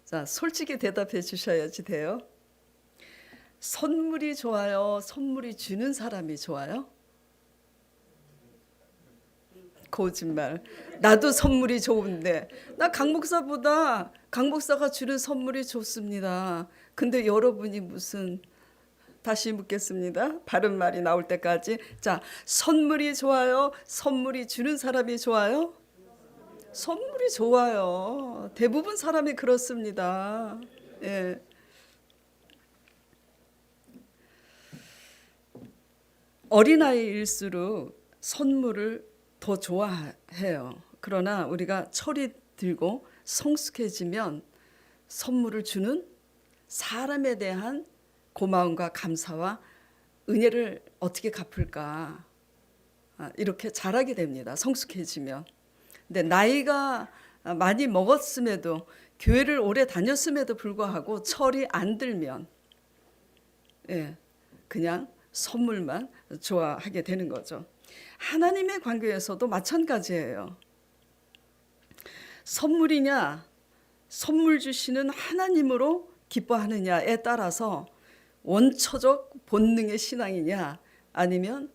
자, 솔직히 대답해 주셔야지 돼요. 선물이 좋아요? 선물이 주는 사람이 좋아요? 거짓말. 나도 선물이 좋은데. 나 강 목사보다 강 목사가 주는 선물이 좋습니다. 근데 여러분이 무슨, 다시 묻겠습니다. 바른 말이 나올 때까지. 자, 선물이 좋아요? 선물이 주는 사람이 좋아요? 선물이 좋아요. 대부분 사람이 그렇습니다. 예. 어린아이일수록 선물을 더 좋아해요. 그러나 우리가 철이 들고 성숙해지면 선물을 주는 사람에 대한 고마움과 감사와 은혜를 어떻게 갚을까, 이렇게 잘하게 됩니다. 성숙해지면. 근데 나이가 많이 먹었음에도, 교회를 오래 다녔음에도 불구하고 철이 안 들면, 예, 그냥 선물만 좋아하게 되는 거죠. 하나님의 관계에서도 마찬가지예요. 선물이냐, 선물 주시는 하나님으로 기뻐하느냐에 따라서 원초적 본능의 신앙이냐, 아니면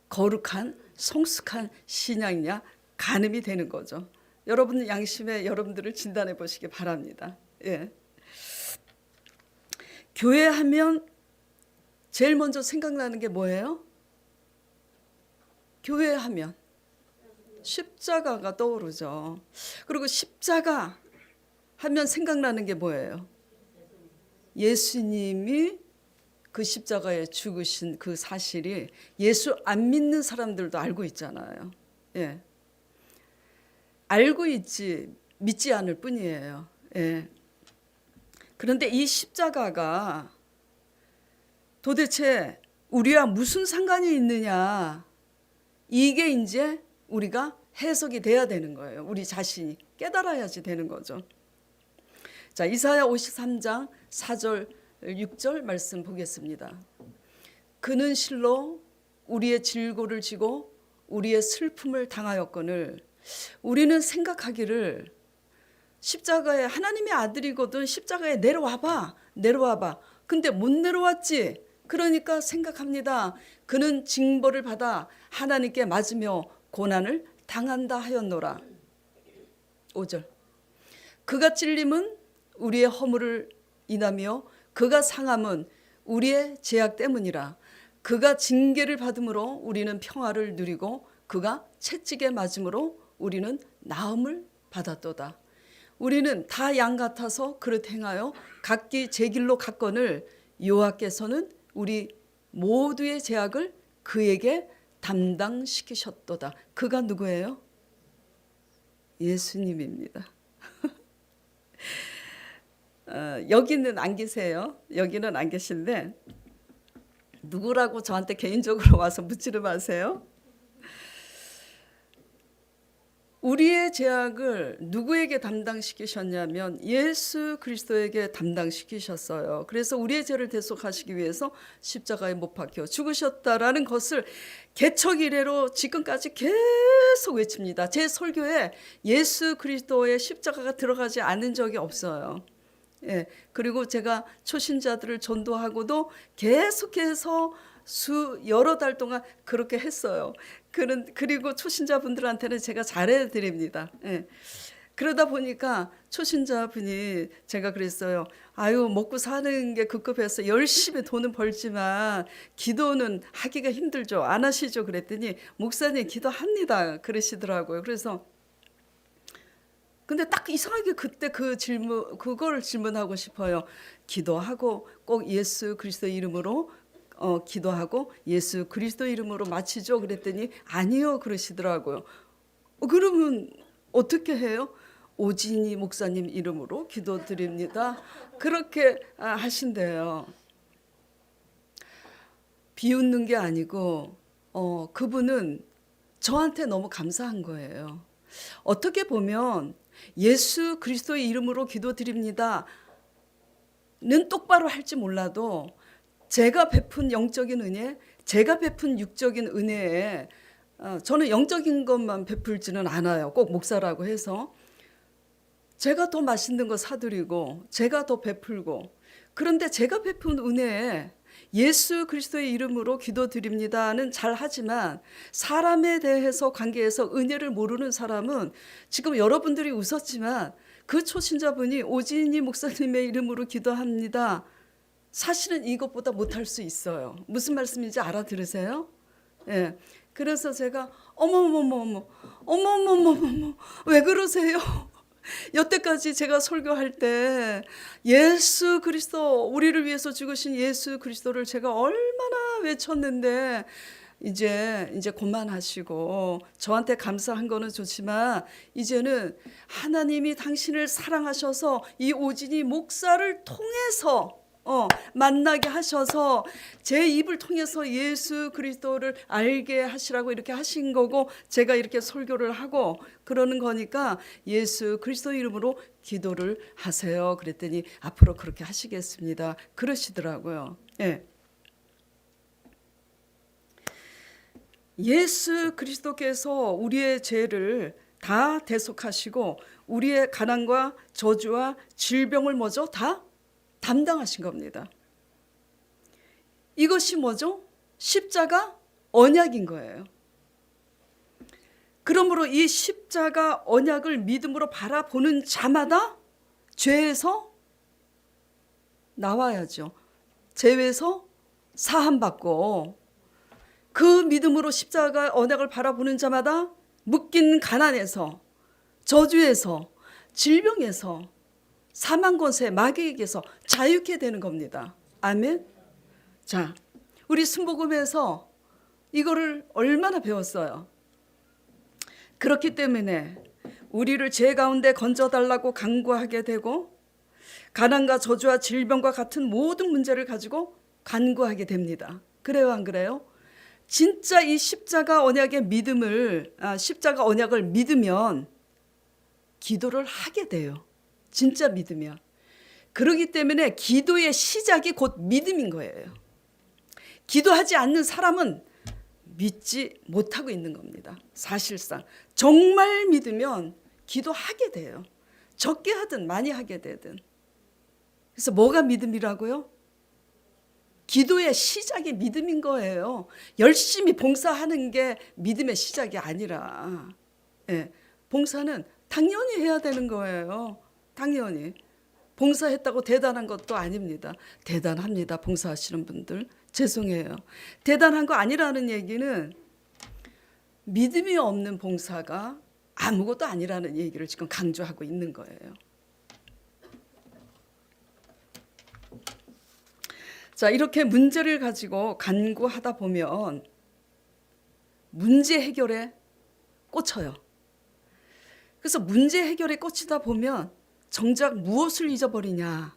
거룩한 성숙한 신앙이냐 가늠이 되는 거죠. 여러분 양심에 여러분들을 진단해 보시기 바랍니다. 예. 교회 하면 제일 먼저 생각나는 게 뭐예요? 교회 하면 십자가가 떠오르죠. 그리고 십자가 하면 생각나는 게 뭐예요? 예수님이 그 십자가에 죽으신 그 사실이 예수 안 믿는 사람들도 알고 있잖아요. 예. 알고 있지 믿지 않을 뿐이에요. 예. 그런데 이 십자가가 도대체 우리와 무슨 상관이 있느냐, 이게 이제 우리가 해석이 돼야 되는 거예요. 우리 자신이 깨달아야지 되는 거죠. 자, 이사야 53장 4절 6절 말씀 보겠습니다. 그는 실로 우리의 질고를 지고 우리의 슬픔을 당하였거늘. 우리는 생각하기를 십자가에, 하나님의 아들이거든 십자가에 내려와봐 내려와봐, 근데 못 내려왔지. 그러니까 생각합니다. 그는 징벌을 받아 하나님께 맞으며 고난을 당한다 하였노라. 5절. 그가 찔림은 우리의 허물을 인하며 그가 상함은 우리의 죄악 때문이라. 그가 징계를 받음으로 우리는 평화를 누리고 그가 채찍에 맞음으로 우리는 나음을 받았도다. 우리는 다 양 같아서 그릇 행하여 각기 제 길로 갔거늘 여호와께서는 우리 모두의 죄악을 그에게 담당시키셨도다. 그가 누구예요? 예수님입니다. 여기는 안 계세요. 여기는 안 계신데 누구라고 저한테 개인적으로 와서 묻지를 마세요. 우리의 죄악을 누구에게 담당시키셨냐면 예수 그리스도에게 담당시키셨어요. 그래서 우리의 죄를 대속하시기 위해서 십자가에 못 박혀 죽으셨다라는 것을 개척 이래로 지금까지 계속 외칩니다. 제 설교에 예수 그리스도의 십자가가 들어가지 않은 적이 없어요. 예, 그리고 제가 초신자들을 전도하고도 계속해서 여러 달 동안 그렇게 했어요. 그리고 초신자분들한테는 제가 잘해드립니다. 예. 그러다 보니까 초신자분이, 제가 그랬어요. 아유, 먹고 사는 게 급급해서 열심히 돈은 벌지만 기도는 하기가 힘들죠. 안 하시죠? 그랬더니 목사님 기도합니다 그러시더라고요. 그래서 근데 딱 이상하게 그때 그걸 질문하고 싶어요. 기도하고 꼭 예수 그리스도 이름으로 기도하고 예수 그리스도 이름으로 마치죠? 그랬더니 아니요 그러시더라고요. 그러면 어떻게 해요? 오진이 목사님 이름으로 기도드립니다. 그렇게 하신대요. 비웃는 게 아니고 그분은 저한테 너무 감사한 거예요. 어떻게 보면 예수 그리스도의 이름으로 기도드립니다는 똑바로 할지 몰라도 제가 베푼 영적인 은혜, 제가 베푼 육적인 은혜에 저는 영적인 것만 베풀지는 않아요. 꼭 목사라고 해서 제가 더 맛있는 거 사드리고 제가 더 베풀고, 그런데 제가 베푼 은혜에 예수 그리스도의 이름으로 기도드립니다는 잘 하지만 사람에 대해서 관계에서 은혜를 모르는 사람은, 지금 여러분들이 웃었지만 그 초신자분이 오진희 목사님의 이름으로 기도합니다, 사실은 이것보다 못할 수 있어요. 무슨 말씀인지 알아들으세요? 예. 그래서 제가 어머머머머 왜 그러세요? 여태까지 제가 설교할 때 예수 그리스도, 우리를 위해서 죽으신 예수 그리스도를 제가 얼마나 외쳤는데, 이제 그만하시고, 저한테 감사한 거는 좋지만 이제는 하나님이 당신을 사랑하셔서 이 오진이 목사를 통해서 만나게 하셔서 제 입을 통해서 예수 그리스도를 알게 하시라고 이렇게 하신 거고, 제가 이렇게 설교를 하고 그러는 거니까 예수 그리스도 이름으로 기도를 하세요. 그랬더니 앞으로 그렇게 하시겠습니다 그러시더라고요. 예. 예수 그리스도께서 우리의 죄를 다 대속하시고 우리의 가난과 저주와 질병을 뭐죠? 다 담당하신 겁니다. 이것이 뭐죠? 십자가 언약인 거예요. 그러므로 이 십자가 언약을 믿음으로 바라보는 자마다 죄에서 나와야죠. 죄에서 사함받고, 그 믿음으로 십자가 언약을 바라보는 자마다 묶인 가난에서, 저주에서, 질병에서, 사망 권세, 마귀에게서 자유케 되는 겁니다. 아멘. 자, 우리 순복음에서 이거를 얼마나 배웠어요. 그렇기 때문에 우리를 죄 가운데 건져달라고 간구하게 되고, 가난과 저주와 질병과 같은 모든 문제를 가지고 간구하게 됩니다. 그래요, 안 그래요? 진짜 이 십자가 언약의 십자가 언약을 믿으면 기도를 하게 돼요. 진짜 믿으면. 그렇기 때문에 기도의 시작이 곧 믿음인 거예요. 기도하지 않는 사람은 믿지 못하고 있는 겁니다. 사실상 정말 믿으면 기도하게 돼요. 적게 하든 많이 하게 되든. 그래서 뭐가 믿음이라고요? 기도의 시작이 믿음인 거예요. 열심히 봉사하는 게 믿음의 시작이 아니라, 예, 봉사는 당연히 해야 되는 거예요. 당연히. 봉사했다고 대단한 것도 아닙니다. 대단합니다, 봉사하시는 분들. 죄송해요. 대단한 거 아니라는 얘기는 믿음이 없는 봉사가 아무것도 아니라는 얘기를 지금 강조하고 있는 거예요. 자, 이렇게 문제를 가지고 간구하다 보면 문제 해결에 꽂혀요. 그래서 문제 해결에 꽂히다 보면 정작 무엇을 잊어버리냐,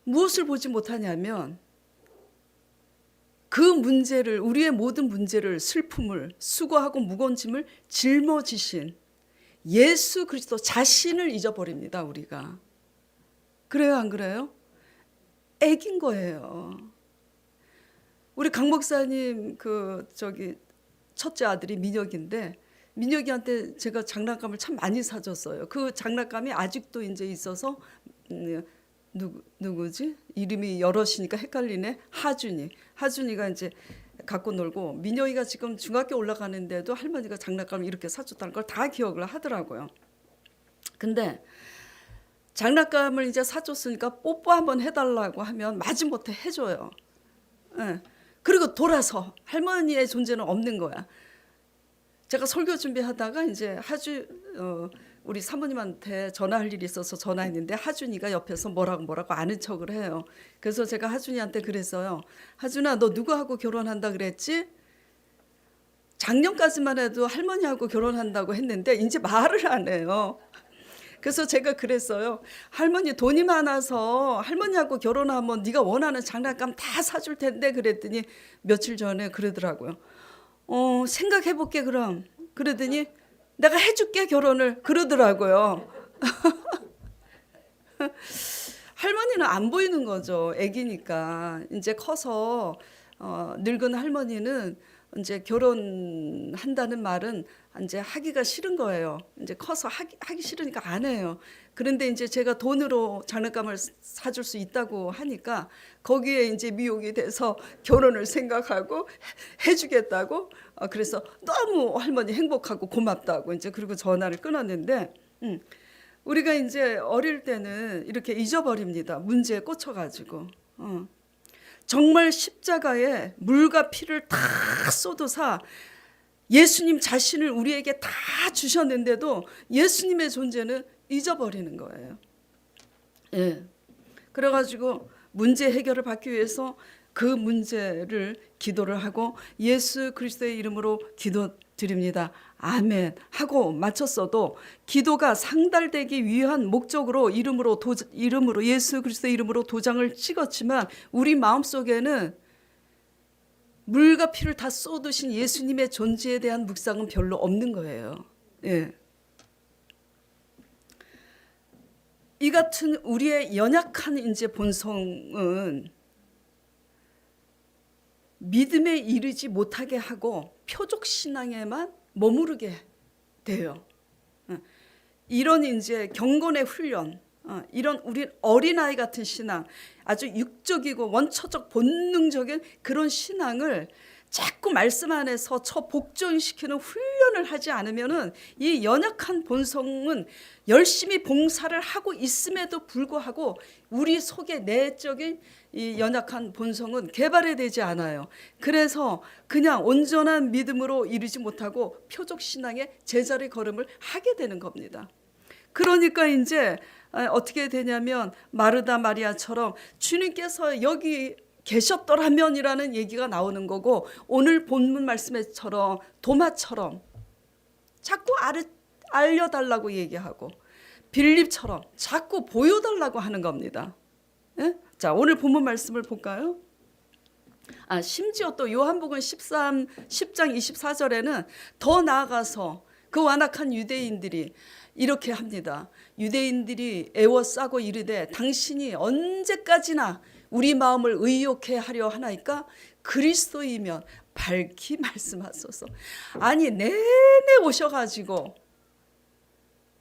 무엇을 보지 못하냐면 그 문제를, 우리의 모든 문제를, 슬픔을, 수고하고 무거운 짐을 짊어지신 예수 그리스도 자신을 잊어버립니다, 우리가. 그래요, 안 그래요? 애긴 거예요. 우리 강 목사님 첫째 아들이 민혁인데, 민혁이한테 제가 장난감을 참 많이 사줬어요. 그 장난감이 아직도 이제 있어서, 누구지? 이름이 여럿이니까 헷갈리네. 하준이가 이제 갖고 놀고, 민혁이가 지금 중학교 올라가는데도 할머니가 장난감을 이렇게 사줬다는 걸 다 기억을 하더라고요. 근데 장난감을 이제 사줬으니까 뽀뽀 한번 해달라고 하면 마지못해 해줘요. 예. 그리고 돌아서 할머니의 존재는 없는 거야. 제가 설교 준비하다가 이제 우리 사모님한테 전화할 일이 있어서 전화했는데 하준이가 옆에서 뭐라고 아는 척을 해요. 그래서 제가 하준이한테 그랬어요. 하준아, 너 누구하고 결혼한다 그랬지? 작년까지만 해도 할머니하고 결혼한다고 했는데 이제 말을 안 해요. 그래서 제가 그랬어요. 할머니 돈이 많아서 할머니하고 결혼하면 네가 원하는 장난감 다 사줄 텐데, 그랬더니 며칠 전에 그러더라고요. 생각해볼게 그럼. 그러더니 내가 해줄게 결혼을, 그러더라고요. 할머니는 안 보이는 거죠. 애기니까. 이제 커서 늙은 할머니는 이제 결혼한다는 말은 이제 하기가 싫은 거예요. 이제 커서 하기 싫으니까 안 해요. 그런데 이제 제가 돈으로 장난감을 사줄 수 있다고 하니까 거기에 이제 미혹이 돼서 결혼을 생각하고 해주겠다고. 그래서 너무 할머니 행복하고 고맙다고 이제 그리고 전화를 끊었는데, 우리가 이제 어릴 때는 이렇게 잊어버립니다. 문제에 꽂혀가지고. 정말 십자가에 물과 피를 다 쏟아서 예수님 자신을 우리에게 다 주셨는데도 예수님의 존재는 잊어버리는 거예요. 예. 그래가지고 문제 해결을 받기 위해서 그 문제를 기도를 하고 예수 그리스도의 이름으로 기도드립니다. 아멘 하고 마쳤어도 기도가 상달되기 위한 목적으로 이름으로 예수 그리스도의 이름으로 도장을 찍었지만 우리 마음속에는 물과 피를 다 쏟으신 예수님의 존재에 대한 묵상은 별로 없는 거예요. 예. 이 같은 우리의 연약한 이제 본성은 믿음에 이르지 못하게 하고 표적 신앙에만 머무르게 돼요. 이런 이제 경건의 훈련, 이런 우리 어린아이 같은 신앙, 아주 육적이고 원초적 본능적인 그런 신앙을 자꾸 말씀 안에서 복종시키는 훈련을 하지 않으면은 이 연약한 본성은 열심히 봉사를 하고 있음에도 불구하고 우리 속의 내적인 이 연약한 본성은 개발이 되지 않아요. 그래서 그냥 온전한 믿음으로 이르지 못하고 표적 신앙의 제자리 걸음을 하게 되는 겁니다. 그러니까 이제 어떻게 되냐면 마르다 마리아처럼 주님께서 여기 계셨더라면이라는 얘기가 나오는 거고, 오늘 본문 말씀처럼 도마처럼 자꾸 알려달라고 얘기하고 빌립처럼 자꾸 보여달라고 하는 겁니다. 예? 자, 오늘 본문 말씀을 볼까요? 심지어 또 요한복음 10장 24절에는 더 나아가서 그 완악한 유대인들이 이렇게 합니다. 유대인들이 애워싸고 이르되 당신이 언제까지나 우리 마음을 의욕해 하려 하나이까? 그리스도이면 밝히 말씀하소서. 아니 내내 오셔가지고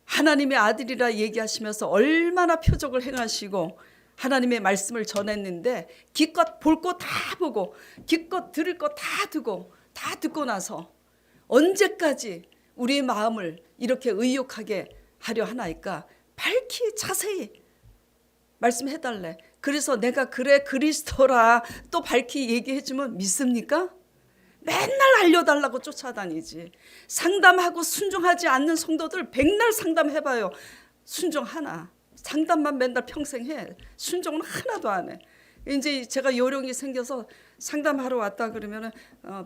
하나님의 아들이라 얘기하시면서 얼마나 표적을 행하시고 하나님의 말씀을 전했는데 기껏 볼 거 다 보고 기껏 들을 거 다 듣고 나서 언제까지 우리 마음을 이렇게 의욕하게 하려 하나이까? 밝히 자세히 말씀해달래. 그래서 내가 그래 그리스도라 또 밝히 얘기해주면 믿습니까? 맨날 알려달라고 쫓아다니지. 상담하고 순종하지 않는 성도들 백날 상담해봐요. 순종 하나. 상담만 맨날 평생 해. 순종은 하나도 안 해. 이제 제가 요령이 생겨서 상담하러 왔다 그러면은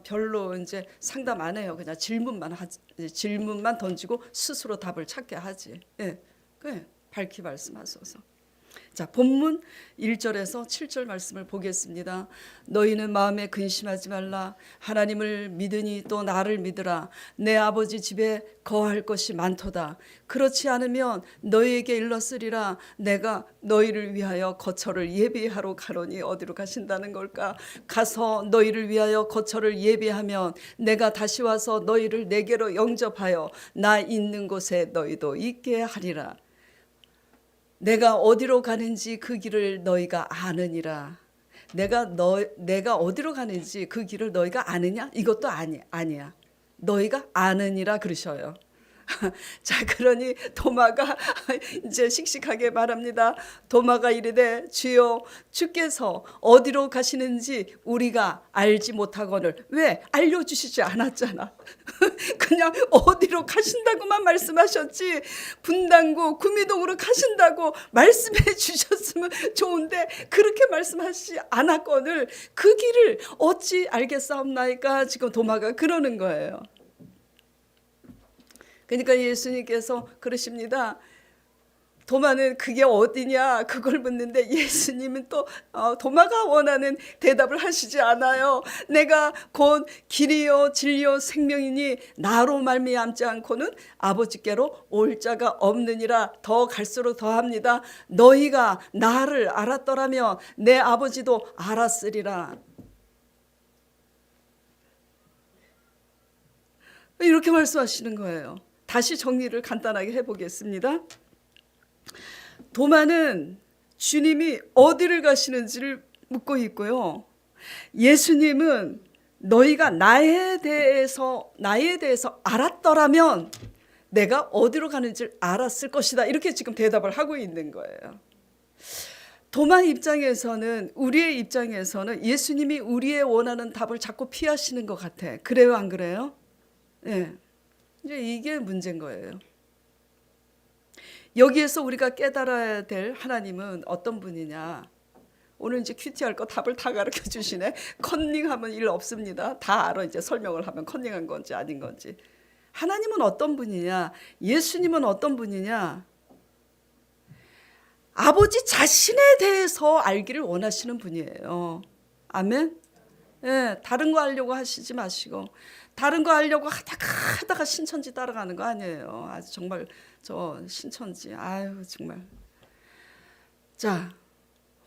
별로 이제 상담 안 해요. 그냥 질문만 던지고 스스로 답을 찾게 하지. 예, 그래 밝히 말씀하소서. 자, 본문 1절에서 7절 말씀을 보겠습니다. 너희는 마음에 근심하지 말라. 하나님을 믿으니 또 나를 믿으라. 내 아버지 집에 거할 것이 많도다. 그렇지 않으면 너희에게 일렀으리라. 내가 너희를 위하여 거처를 예비하러 가노니 어디로 가신다는 걸까? 가서 너희를 위하여 거처를 예비하면 내가 다시 와서 너희를 내게로 영접하여 나 있는 곳에 너희도 있게 하리라. 내가 어디로 가는지 그 길을 너희가 아느니라. 내가 어디로 가는지 그 길을 너희가 아느냐? 이것도 아니야. 너희가 아느니라 그러셔요. 자, 그러니 도마가 이제 씩씩하게 말합니다. 도마가 이르되 주여 주께서 어디로 가시는지 우리가 알지 못하거늘. 왜? 알려주시지 않았잖아. 그냥 어디로 가신다고만 말씀하셨지 분당구 구미동으로 가신다고 말씀해 주셨으면 좋은데 그렇게 말씀하시지 않았거늘 그 길을 어찌 알겠사옵나이까? 지금 도마가 그러는 거예요. 그러니까 예수님께서 그러십니다. 도마는 그게 어디냐 그걸 묻는데 예수님은 또 도마가 원하는 대답을 하시지 않아요. 내가 곧 길이요 진리요 생명이니 나로 말미암지 않고는 아버지께로 올 자가 없느니라. 더 갈수록 더합니다. 너희가 나를 알았더라면 내 아버지도 알았으리라. 이렇게 말씀하시는 거예요. 다시 정리를 간단하게 해보겠습니다. 도마는 주님이 어디를 가시는지를 묻고 있고요. 예수님은 너희가 나에 대해서 알았더라면 내가 어디로 가는지를 알았을 것이다. 이렇게 지금 대답을 하고 있는 거예요. 도마 입장에서는, 우리의 입장에서는 예수님이 우리의 원하는 답을 자꾸 피하시는 것 같아. 그래요, 안 그래요? 예. 이제 이게 문제인 거예요. 여기에서 우리가 깨달아야 될 하나님은 어떤 분이냐? 오늘 이제 큐티할 거 답을 다 가르쳐 주시네. 컨닝하면 일 없습니다. 다 알아. 이제 설명을 하면 컨닝한 건지 아닌 건지. 하나님은 어떤 분이냐? 예수님은 어떤 분이냐? 아버지 자신에 대해서 알기를 원하시는 분이에요. 아멘? 예, 다른 거 하려고 하시지 마시고, 다른 거 하려고 하다가 신천지 따라가는 거 아니에요. 아주 정말 저 신천지, 아유 정말. 자,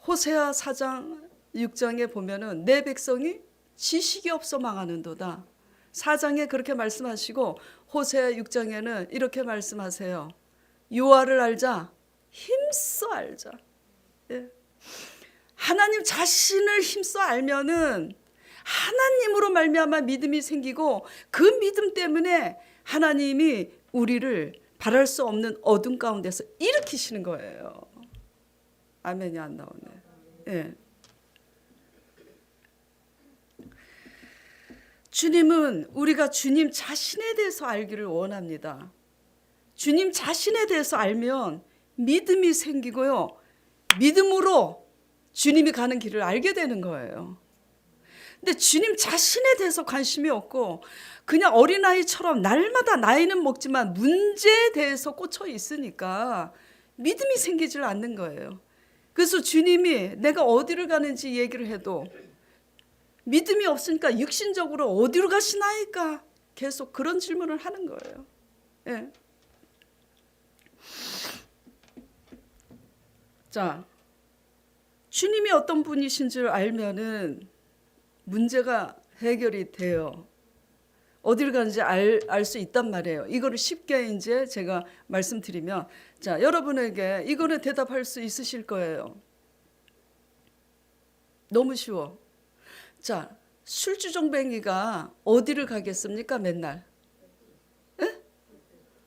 호세아 4장 6장에 보면은 내 백성이 지식이 없어 망하는도다. 4장에 그렇게 말씀하시고 호세아 6장에는 이렇게 말씀하세요. 여호와를 알자, 힘써 알자. 예. 하나님 자신을 힘써 알면은 하나님으로 말미암아 믿음이 생기고, 그 믿음 때문에 하나님이 우리를 바랄 수 없는 어둠 가운데서 일으키시는 거예요. 아멘이 안 나오네. 예. 주님은 우리가 주님 자신에 대해서 알기를 원합니다. 주님 자신에 대해서 알면 믿음이 생기고요. 믿음으로 주님이 가는 길을 알게 되는 거예요. 근데 주님 자신에 대해서 관심이 없고 그냥 어린아이처럼 날마다 나이는 먹지만 문제에 대해서 꽂혀 있으니까 믿음이 생기질 않는 거예요. 그래서 주님이 내가 어디를 가는지 얘기를 해도 믿음이 없으니까 육신적으로 어디로 가시나이까 계속 그런 질문을 하는 거예요. 예. 자, 주님이 어떤 분이신 줄 알면은 문제가 해결이 돼요. 어디를 가는지 알 수 있단 말이에요. 이거를 쉽게 이제 제가 말씀드리면, 자, 여러분에게 이거는 대답할 수 있으실 거예요. 너무 쉬워. 자, 술주정뱅이가 어디를 가겠습니까, 맨날? 에?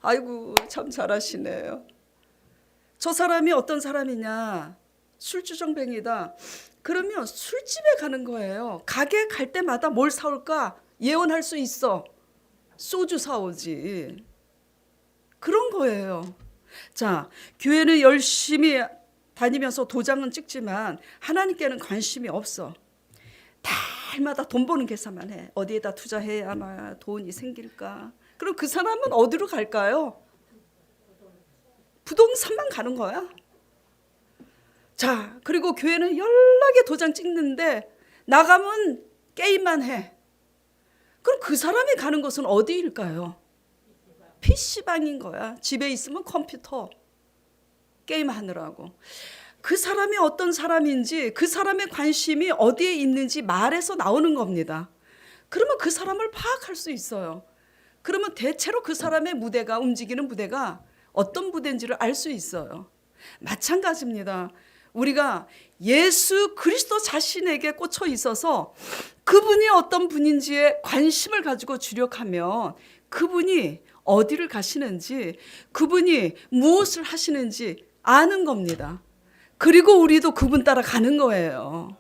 아이고, 참 잘하시네요. 저 사람이 어떤 사람이냐? 술주정뱅이다. 그러면 술집에 가는 거예요. 가게 갈 때마다 뭘 사올까 예언할 수 있어. 소주 사오지. 그런 거예요. 자, 교회는 열심히 다니면서 도장은 찍지만 하나님께는 관심이 없어. 달마다 돈 버는 계산만 해. 어디에다 투자해야만 돈이 생길까. 그럼 그 사람은 어디로 갈까요? 부동산만 가는 거야. 자, 그리고 교회는 연락에 도장 찍는데 나가면 게임만 해. 그럼 그 사람이 가는 곳은 어디일까요? PC방인 거야. 집에 있으면 컴퓨터 게임하느라고. 그 사람이 어떤 사람인지, 그 사람의 관심이 어디에 있는지 말해서 나오는 겁니다. 그러면 그 사람을 파악할 수 있어요. 그러면 대체로 그 사람의 무대가, 움직이는 무대가 어떤 무대인지를 알 수 있어요. 마찬가지입니다. 우리가 예수 그리스도 자신에게 꽂혀 있어서 그분이 어떤 분인지에 관심을 가지고 주력하면 그분이 어디를 가시는지, 그분이 무엇을 하시는지 아는 겁니다. 그리고 우리도 그분 따라 가는 거예요.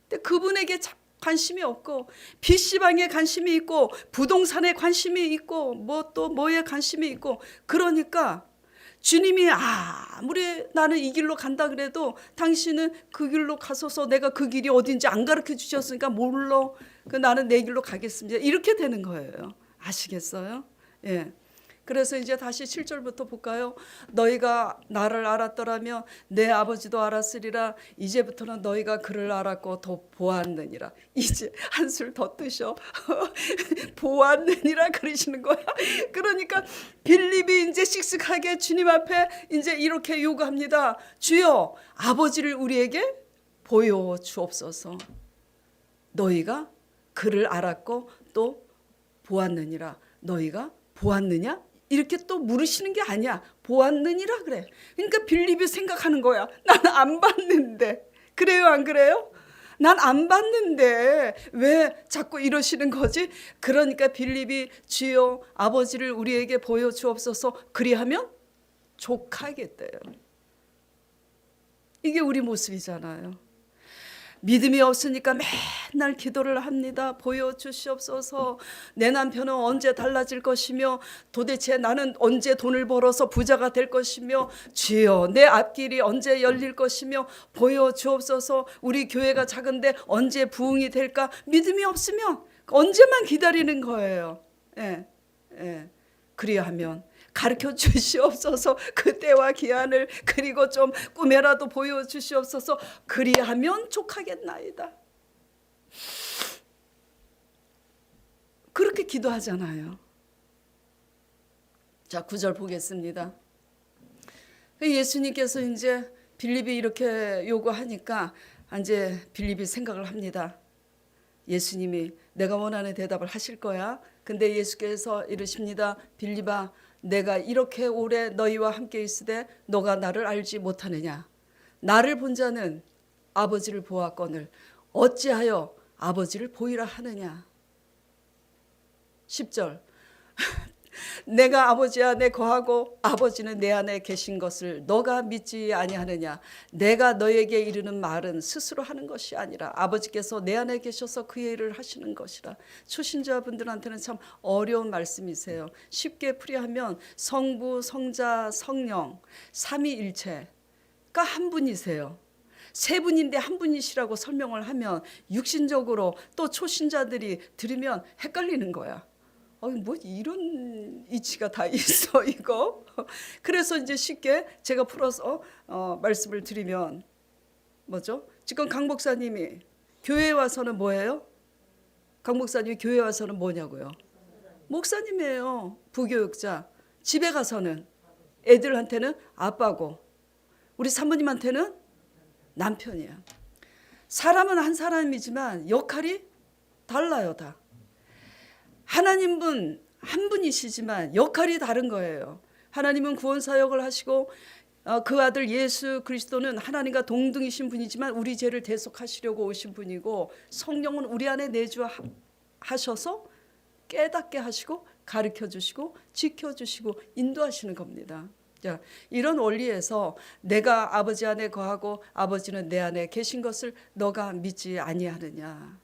근데 그분에게 관심이 없고 PC방에 관심이 있고 부동산에 관심이 있고 뭐 또 뭐에 관심이 있고, 그러니까 주님이 아무리 나는 이 길로 간다 그래도 당신은 그 길로 가소서, 내가 그 길이 어딘지 안 가르쳐 주셨으니까 몰라. 나는 내 길로 가겠습니다. 이렇게 되는 거예요. 아시겠어요? 예. 그래서 이제 다시 7절부터 볼까요? 너희가 나를 알았더라면 내 아버지도 알았으리라. 이제부터는 너희가 그를 알았고 더 보았느니라. 이제 한술 더 뜨셔. 보았느니라 그러시는 거야. 그러니까 빌립이 이제 씩씩하게 주님 앞에 이제 이렇게 요구합니다. 주여, 아버지를 우리에게 보여 주옵소서. 너희가 그를 알았고 또 보았느니라. 너희가 보았느냐? 이렇게 또 물으시는 게 아니야. 보았느니라 그래. 그러니까 빌립이 생각하는 거야. 난 안 봤는데. 그래요, 안 그래요? 난 안 봤는데 왜 자꾸 이러시는 거지? 그러니까 빌립이 주여 아버지를 우리에게 보여주옵소서 그리하면 족하겠대요. 이게 우리 모습이잖아요. 믿음이 없으니까 맨날 기도를 합니다. 보여주시옵소서. 내 남편은 언제 달라질 것이며 도대체 나는 언제 돈을 벌어서 부자가 될 것이며 주여 내 앞길이 언제 열릴 것이며 보여주옵소서. 우리 교회가 작은데 언제 부흥이 될까? 믿음이 없으면 언제만 기다리는 거예요. 예, 예. 그리하면 가르쳐 주시옵소서. 그때와 기한을 그리고 좀 꿈에라도 보여주시옵소서. 그리하면 족하겠나이다. 그렇게 기도하잖아요. 자, 9절 보겠습니다. 예수님께서 이제 빌립이 이렇게 요구하니까 이제 빌립이 생각을 합니다. 예수님이 내가 원하는 대답을 하실 거야. 근데 예수께서 이러십니다. 빌립아, 내가 이렇게 오래 너희와 함께 있으되 너가 나를 알지 못하느냐? 나를 본 자는 아버지를 보았거늘 어찌하여 아버지를 보이라 하느냐? 10절 내가 아버지 안에 거하고 아버지는 내 안에 계신 것을 너가 믿지 아니하느냐? 내가 너에게 이르는 말은 스스로 하는 것이 아니라 아버지께서 내 안에 계셔서 그의 일을 하시는 것이라. 초신자분들한테는 참 어려운 말씀이세요. 쉽게 풀이하면 성부, 성자, 성령 삼위일체가 한 분이세요. 세 분인데 한 분이시라고 설명을 하면 육신적으로 또 초신자들이 들으면 헷갈리는 거야. 뭐 이런 이치가 다 있어 이거. 그래서 이제 쉽게 제가 풀어서 말씀을 드리면 뭐죠? 지금 강 목사님이 교회에 와서는 뭐예요? 강 목사님이 교회에 와서는 뭐냐고요? 목사님이에요. 부교육자. 집에 가서는 애들한테는 아빠고 우리 사모님한테는 남편이야. 사람은 한 사람이지만 역할이 달라요 다. 하나님은 한 분이시지만 역할이 다른 거예요. 하나님은 구원사역을 하시고 그 아들 예수 그리스도는 하나님과 동등이신 분이지만 우리 죄를 대속하시려고 오신 분이고 성령은 우리 안에 내주하셔서 깨닫게 하시고 가르쳐주시고 지켜주시고 인도하시는 겁니다. 자, 이런 원리에서 내가 아버지 안에 거하고 아버지는 내 안에 계신 것을 너가 믿지 아니하느냐.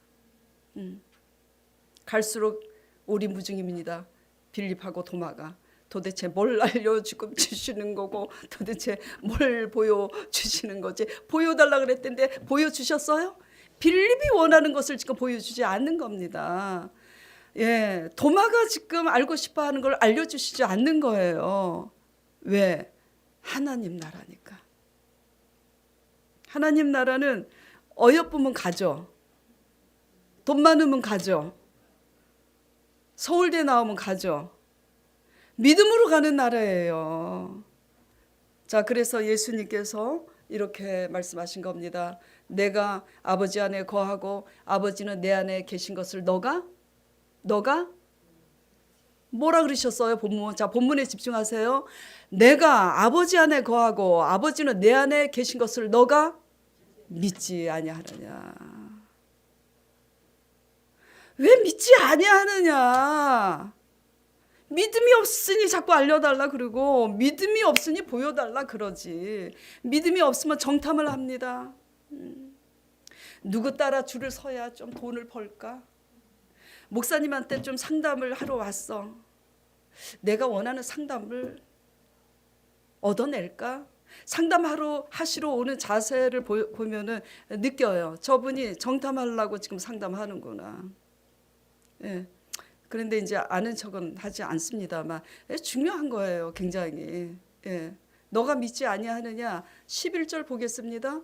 갈수록 오리무중입니다. 빌립하고 도마가 도대체 뭘 알려주고 주시는 거고 도대체 뭘 보여주시는 거지. 보여달라 그랬던데 보여주셨어요? 빌립이 원하는 것을 지금 보여주지 않는 겁니다. 예, 도마가 지금 알고 싶어하는 걸 알려주시지 않는 거예요. 왜? 하나님 나라니까. 하나님 나라는 어여쁘면 가죠. 돈 많으면 가죠. 서울대 나오면 가죠. 믿음으로 가는 나라예요. 자, 그래서 예수님께서 이렇게 말씀하신 겁니다. 내가 아버지 안에 거하고 아버지는 내 안에 계신 것을 너가 뭐라 그러셨어요? 본문. 자, 본문에 집중하세요. 내가 아버지 안에 거하고 아버지는 내 안에 계신 것을 너가 믿지 아니하느냐. 왜 믿지 아니하느냐? 믿음이 없으니 자꾸 알려달라 그러고 믿음이 없으니 보여달라 그러지. 믿음이 없으면 정탐을 합니다. 누구 따라 줄을 서야 좀 돈을 벌까? 목사님한테 좀 상담을 하러 왔어. 내가 원하는 상담을 얻어낼까? 하시러 오는 자세를 보면은 느껴요. 저분이 정탐하려고 지금 상담하는구나. 예. 그런데 이제 아는 척은 하지 않습니다만 중요한 거예요. 굉장히. 예. 너가 믿지 아니하느냐? 11절 보겠습니다.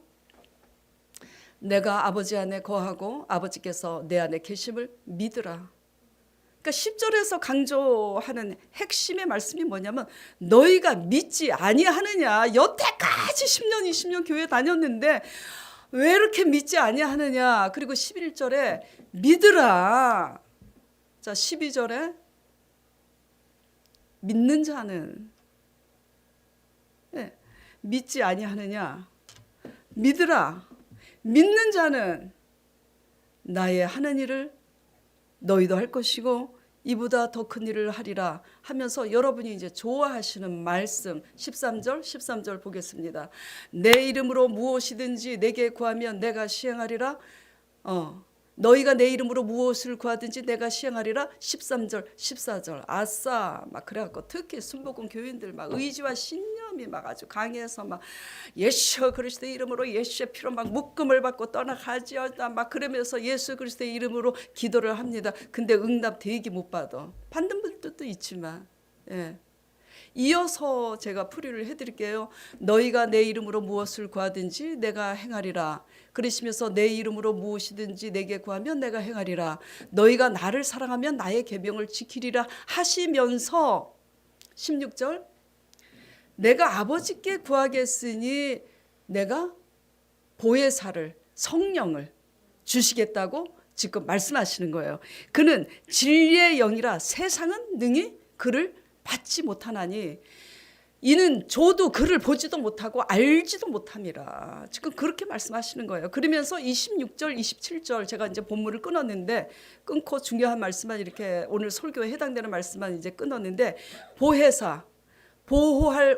내가 아버지 안에 거하고 아버지께서 내 안에 계심을 믿으라. 그러니까 10절에서 강조하는 핵심의 말씀이 뭐냐면 너희가 믿지 아니하느냐. 여태까지 10년 20년 교회 다녔는데 왜 이렇게 믿지 아니하느냐. 그리고 11절에 믿으라. 자, 12절에 믿는 자는 예, 믿지 아니하느냐. 믿으라. 믿는 자는 나의 하는 일을 너희도 할 것이고 이보다 더 큰 일을 하리라 하면서 여러분이 이제 좋아하시는 말씀 13절 보겠습니다. 내 이름으로 무엇이든지 내게 구하면 내가 시행하리라. 너희가 내 이름으로 무엇을 구하든지 내가 시행하리라. 13절 14절 아싸 막 그래갖고 특히 순복음 교인들 막 의지와 신념이 막 아주 강해서 막 예수 그리스도의 이름으로 예수의 피로 막 묶음을 받고 떠나가지어다 막 그러면서 예수 그리스도의 이름으로 기도를 합니다. 근데 응답 대기 못 받아. 받는 분들도 있지만 예. 이어서 제가 풀이를 해드릴게요. 너희가 내 이름으로 무엇을 구하든지 내가 행하리라. 그러시면서 내 이름으로 무엇이든지 내게 구하면 내가 행하리라. 너희가 나를 사랑하면 나의 계명을 지키리라 하시면서 16절 내가 아버지께 구하겠으니 내가 보혜사를 성령을 주시겠다고 지금 말씀하시는 거예요. 그는 진리의 영이라 세상은 능히 그를 받지 못하나니 이는 저도 그를 보지도 못하고 알지도 못함이라. 지금 그렇게 말씀하시는 거예요. 그러면서 26절 27절 제가 이제 본문을 끊었는데 끊고 중요한 말씀만 이렇게 오늘 설교에 해당되는 말씀만 이제 끊었는데 보혜사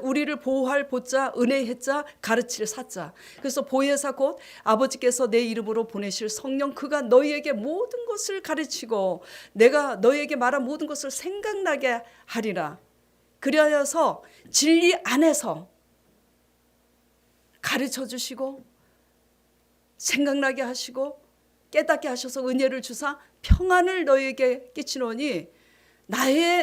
우리를 보호할 보자 은혜의 자 가르칠 사자. 그래서 보혜사 곧 아버지께서 내 이름으로 보내실 성령 그가 너희에게 모든 것을 가르치고 내가 너희에게 말한 모든 것을 생각나게 하리라. 그리하여서 진리 안에서 가르쳐 주시고 생각나게 하시고 깨닫게 하셔서 은혜를 주사 평안을 너희에게 끼치노니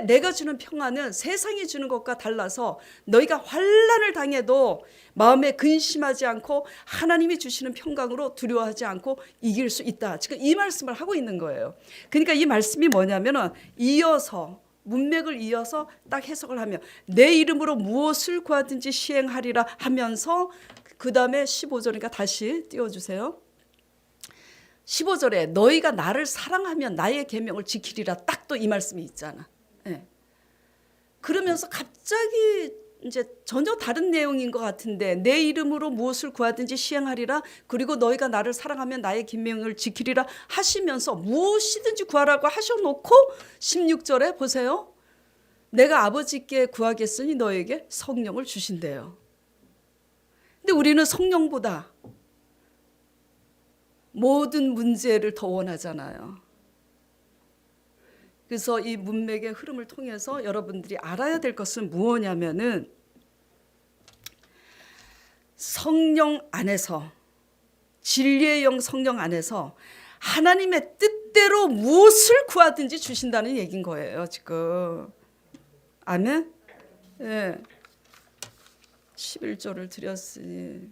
내가 주는 평안은 세상이 주는 것과 달라서 너희가 환난을 당해도 마음에 근심하지 않고 하나님이 주시는 평강으로 두려워하지 않고 이길 수 있다. 지금 이 말씀을 하고 있는 거예요. 그러니까 이 말씀이 뭐냐면은 이어서 문맥을 이어서 딱 해석을 하면 내 이름으로 무엇을 구하든지 시행하리라 하면서 그 다음에 15절이니까 다시 띄워주세요. 15절에 너희가 나를 사랑하면 나의 계명을 지키리라 딱 또 이 말씀이 있잖아. 예. 그러면서 갑자기 이제 전혀 다른 내용인 것 같은데 내 이름으로 무엇을 구하든지 시행하리라 그리고 너희가 나를 사랑하면 나의 계명을 지키리라 하시면서 무엇이든지 구하라고 하셔놓고 16절에 보세요. 내가 아버지께 구하겠으니 너에게 성령을 주신대요. 근데 우리는 성령보다 모든 문제를 더 원하잖아요. 그래서 이 문맥의 흐름을 통해서 여러분들이 알아야 될 것은 무엇이냐면은 성령 안에서 진리의 영 성령 안에서 하나님의 뜻대로 무엇을 구하든지 주신다는 얘기인 거예요. 지금 아멘? 예. 11조를 드렸으니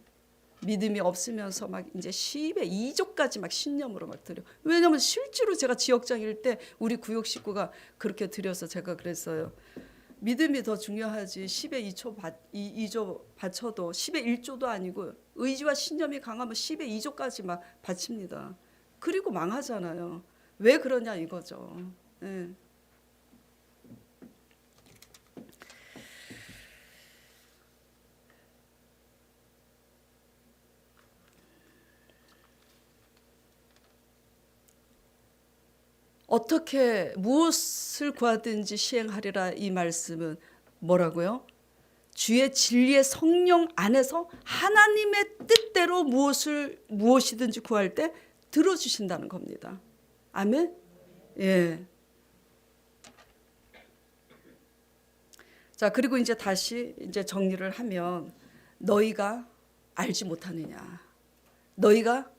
믿음이 없으면서 막 이제 10의 2조까지 막 신념으로 막 드려. 왜냐하면 실제로 제가 지역장일 때 우리 구역 식구가 그렇게 드려서 제가 그랬어요. 믿음이 더 중요하지 10의 2조 바쳐도 10의 1조도 아니고 의지와 신념이 강하면 10의 2조까지 막 바칩니다. 그리고 망하잖아요. 왜 그러냐 이거죠. 네. 어떻게 무엇을 구하든지 시행하리라 이 말씀은 뭐라고요? 주의 진리의 성령 안에서 하나님의 뜻대로 무엇이든지 구할 때 들어주신다는 겁니다. 아멘? 예. 자, 그리고 이제 다시 이제 정리를 하면 너희가 알지 못하느냐? 너희가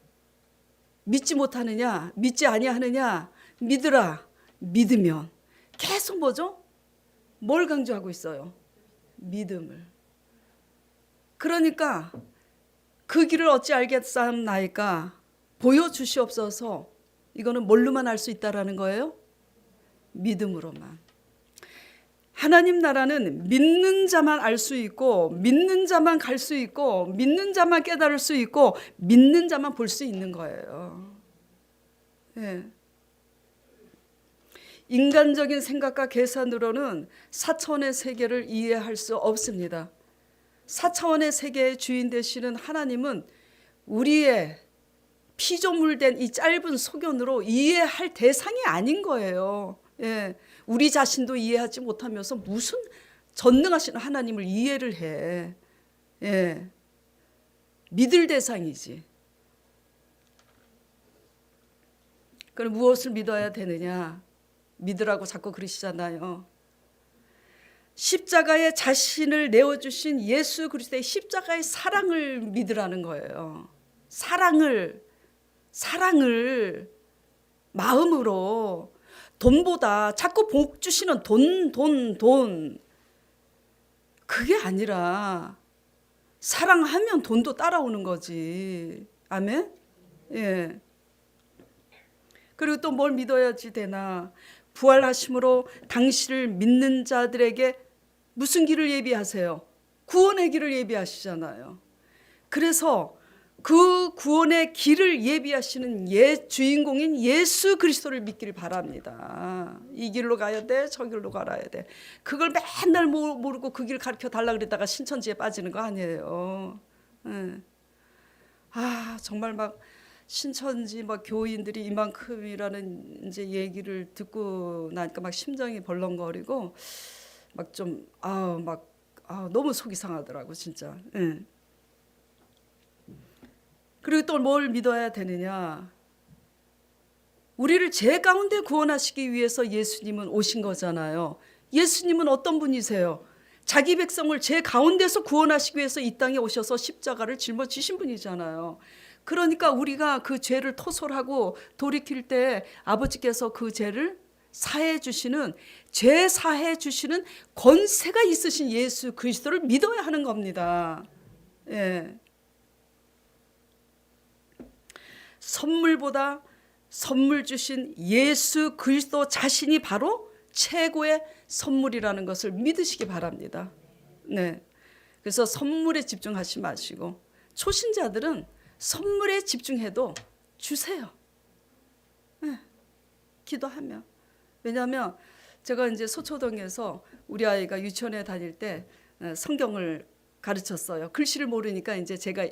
믿지 못하느냐? 믿지 아니하느냐? 믿으라. 믿으면 계속 뭐죠? 뭘 강조하고 있어요? 믿음을. 그러니까 그 길을 어찌 알겠사옵나이까 보여주시옵소서. 이거는 뭘로만 알 수 있다라는 거예요? 믿음으로만. 하나님 나라는 믿는 자만 알 수 있고 믿는 자만 갈 수 있고 믿는 자만 깨달을 수 있고 믿는 자만 볼 수 있는 거예요. 네. 인간적인 생각과 계산으로는 4차원의 세계를 이해할 수 없습니다. 4차원의 세계의 주인 되시는 하나님은 우리의 피조물된 이 짧은 소견으로 이해할 대상이 아닌 거예요. 예, 우리 자신도 이해하지 못하면서 무슨 전능하신 하나님을 이해를 해. 예, 믿을 대상이지. 그럼 무엇을 믿어야 되느냐? 믿으라고 자꾸 그러시잖아요. 십자가에 자신을 내어주신 예수 그리스도의 십자가의 사랑을 믿으라는 거예요. 사랑을 마음으로, 돈보다 자꾸 복 주시는 돈 그게 아니라 사랑하면 돈도 따라오는 거지. 아멘? 예. 그리고 또 뭘 믿어야지 되나? 부활하심으로 당신을 믿는 자들에게 무슨 길을 예비하세요? 구원의 길을 예비하시잖아요. 그래서 그 구원의 길을 예비하시는 주인공인 예수 그리스도를 믿기를 바랍니다. 이 길로 가야 돼, 저 길로 가야 돼. 그걸 맨날 모르고 그 길 가르쳐 달라 그러다가 신천지에 빠지는 거 아니에요. 정말 막 신천지 막 교인들이 이만큼이라는 이제 얘기를 듣고 나니까 막 심장이 벌렁거리고 막 좀 너무 속이 상하더라고 진짜. 그리고 또 뭘 믿어야 되느냐? 우리를 죄 가운데 구원하시기 위해서 예수님은 오신 거잖아요. 예수님은 어떤 분이세요? 자기 백성을 죄 가운데서 구원하시기 위해서 이 땅에 오셔서 십자가를 짊어지신 분이잖아요. 그러니까 우리가 그 죄를 토설하고 돌이킬 때 아버지께서 그 죄를 사해 주시는, 죄 사해 주시는 권세가 있으신 예수 그리스도를 믿어야 하는 겁니다. 예. 선물보다 선물 주신 예수 그리스도 자신이 바로 최고의 선물이라는 것을 믿으시기 바랍니다. 네. 그래서 선물에 집중하지 마시고, 초신자들은 선물에 집중해도 주세요. 네. 기도하면. 왜냐하면 제가 이제 소초동에서 우리 아이가 유치원에 다닐 때 성경을 가르쳤어요. 글씨를 모르니까 이제 제가